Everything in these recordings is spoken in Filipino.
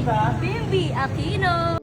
Bimby Aquino.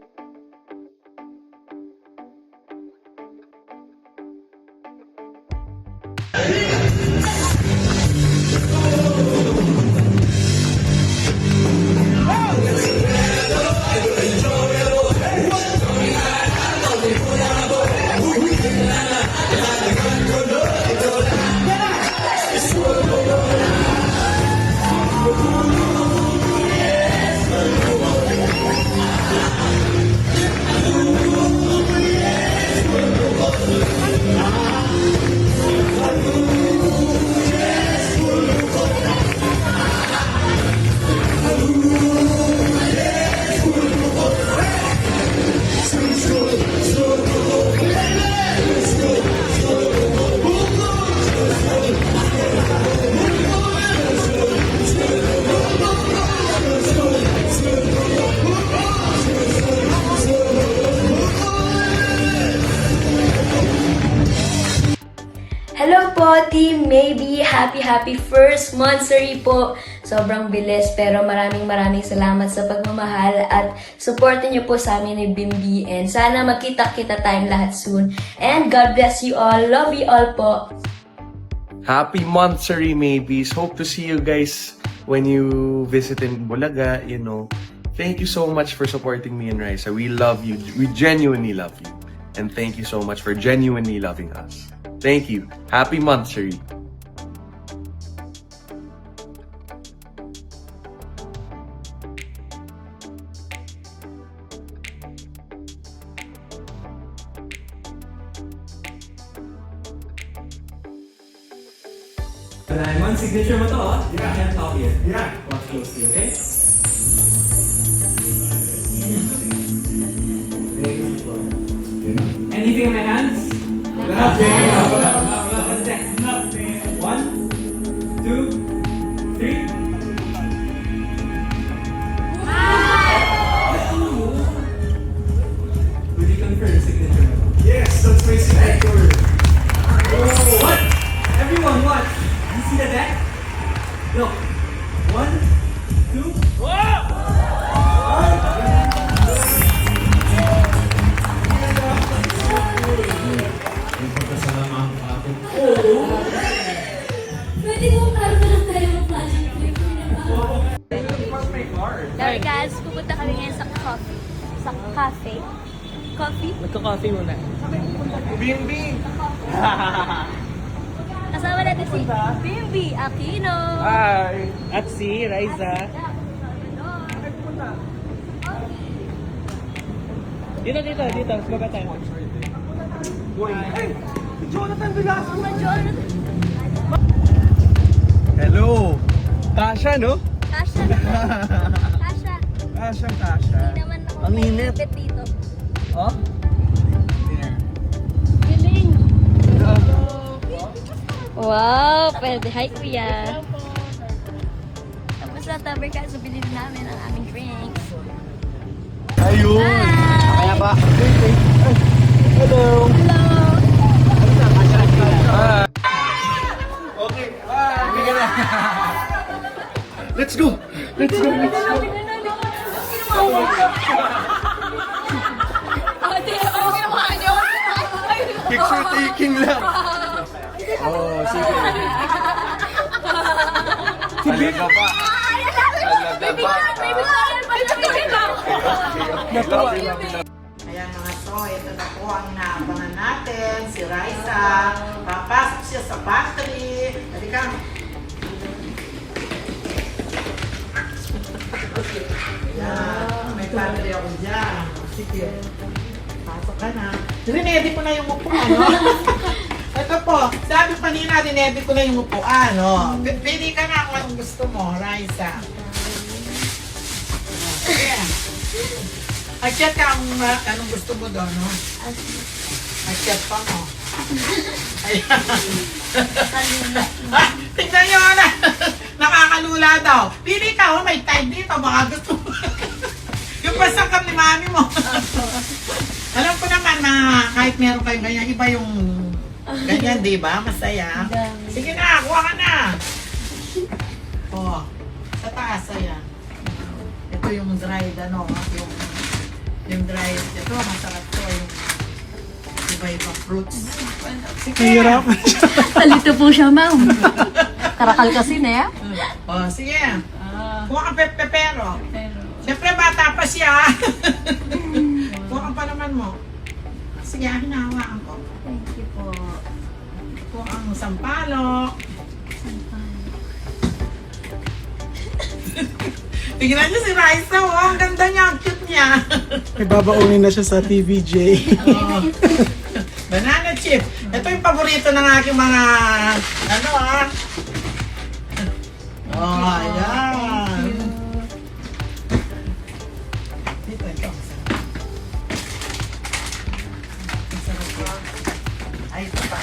Hello po, Team Maybe! Happy first monthsary po! Sobrang bilis pero maraming salamat sa pagmamahal at supportin niyo po sa amin ni Bimby and sana magkita-kita tayong lahat soon. And God bless you all! Love you all po! Happy monthsary, Maybes. Hope to see you guys when you visit in Bulaga, you know. Thank you so much for supporting me and Raisa. We love you. We genuinely love you. And thank you so much for genuinely loving us. Thank you. Happy monthsary. One signature mo to, oh. Yeah. I can't copy it. Yeah. Watch closely, okay? Anything in my hands? Nothing. Nothing. 1, 2, 3. Will you confirm the signature mo? Yes, that's my signature. Oh, what? Everyone, watch. You see the deck? Look. 1, 2. Pwede mo karoon na lang tayo mag-plastic trip. Sorry guys, pupunta kami ngayon sa coffee. Sa cafe. Coffee? Magka-coffee muna. Bing! Kasama natin si Bimby Aquino. Hi! At si Raisa. Dito. Mas baba tayo. Hey, Jonathan Velasco. Hello! Tasha, no? Kasha. Kasha. Tasha. Hindi naman ako Ang init. may dito. Oh? Galing. Wow, pwede. Hi, kuya. Tapos na tabi ka, so bilhin namin ang aming drinks. Ayun! Hi! Kaya ba? Hello! Hello! Okay, bye! Let's go! Ate, ano ginawa niyo? Picture taking lang! Oh, sige. Talaga ba? Kaya mga to, ito na po ang inaabangan natin, si Raisa. Papasok siya sa factory. Halika. Yan, may factory ako dyan. Sige, pasok ka na. Rinedi ko na yung upuan, no? Ito po, sabi ko kanina, rinedi ko na yung upuan, no? Pili ka na kung anong gusto mo, Raisa. Ayan. Akyat ka ang anong gusto mo doon, no? Akyat pa mo. Ayan. Tingnan nyo na. Nakakalula daw. Pili ka, oh, may time dito. Baka gusto mo. Yung pasangkap ni mami mo. Alam ko naman na kahit meron kayong ganyan, iba yung ganyan, di ba? Masaya. Sige na, kuha ka na. Oh, sa taas, ayan. Ito yung dried, yung dried. Ito, masarap to. Yung iba-iba fruits. Sige. Mahirap. Talito po siya, ma'am. Karakal kasi na ya. Oh, sige. Kuha ka pepero. Siyempre, bata pa siya. Kuha ka pa naman mo. Sige, hinahawaan ko. Thank you po. Kuha ang sampalok. Tingnan niyo si Raisa, oh. Ang ganda niya, ang cute niya. May babaunin na siya sa TVJ. Oh. Banana chip. Ito yung paborito ng aking mga, Oh, ayan. Dito, ito. Masarap. Ay, ito pa.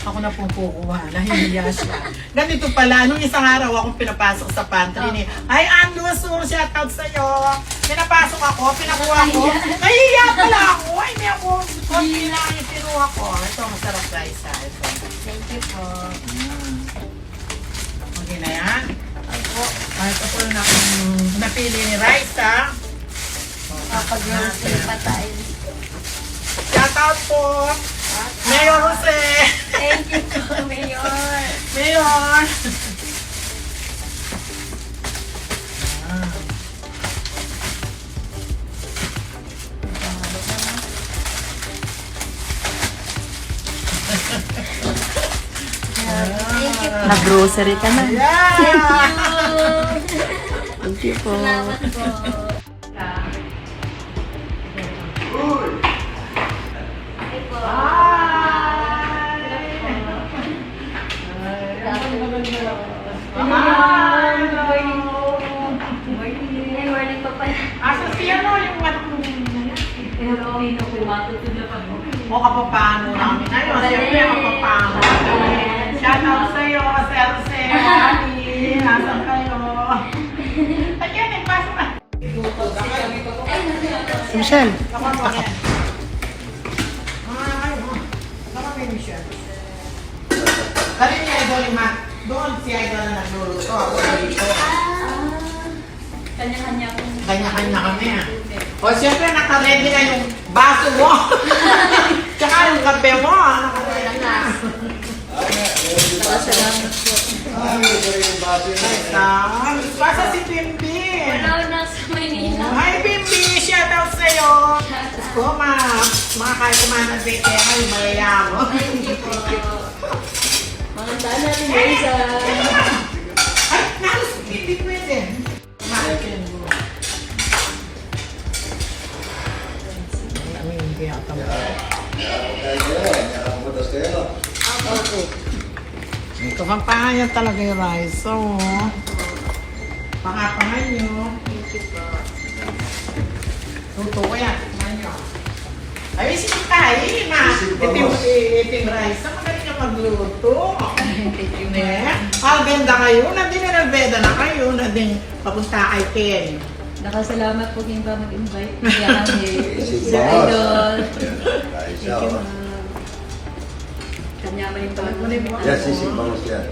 Ako na pong kukuha. Nahihiya siya. Ganito pala, nung isang araw akong pinapasok sa pantry ni, ay, Andus, shout out sa'yo. Pinapasok ako, pinakuha ko. Nahihiya pala ako. Ay, may ako. Konti lang yung pinuha ko. Ito, masarap rice ha. Ito. Thank you po. Okay na yan. Ito po na napili ni Rice ha. Kapag-grocery pa tayo. Shout out po. Mayor Jose. Thank you po, Mayor. Mayor. Thank you po. Nag-grocery ka na. Yeah. Thank you po. Salamat po. Good morning pa pala. Asa si ano yung anak mo o kapapano namin ngayon. Siyempre kapapano. Shout out sa'yo, Sir Ani. Nasaan kayo? Ayan, nagpasok ka. Michelle. Ako mo yan. Ay, baka may Michelle. Kali niya Idol ni Matt. Doon si Idol na nagluluto. Ako dito. Kanya-kanya po. Kanya-kanya kami ah. O siyempre naka-ready na yung baso mo. Tsaka yung kape mo. Naka-ready na. Salamat po. Basta si Bimbi. Wala na sa Maynila. Hi Bimbi! Shout out sa'yo! Diyos ko, makakain kumain ng date kayo, malayamo. Mga sana ni Lisa. Ay, nalos! Hindi pwede. Kumain ko yung buo. Kami hindi ako ito pampahanyan talaga yung rice. So, pangapangan nyo. Thank you po. Luto ko yan. Tingnan nyo. Ay, isip tayo. Itim rice. Ang magaling ka magluto. Ang ganda kayo. Nandun na nagbeda na kayo. Nandun papunta kay Ken. Nakasalamat po kayo ba mag-invite. Kaya kami. Si Idol. Thank you, ma'am. Kanya man yung pala. Ya, sí, sí, vamos ya.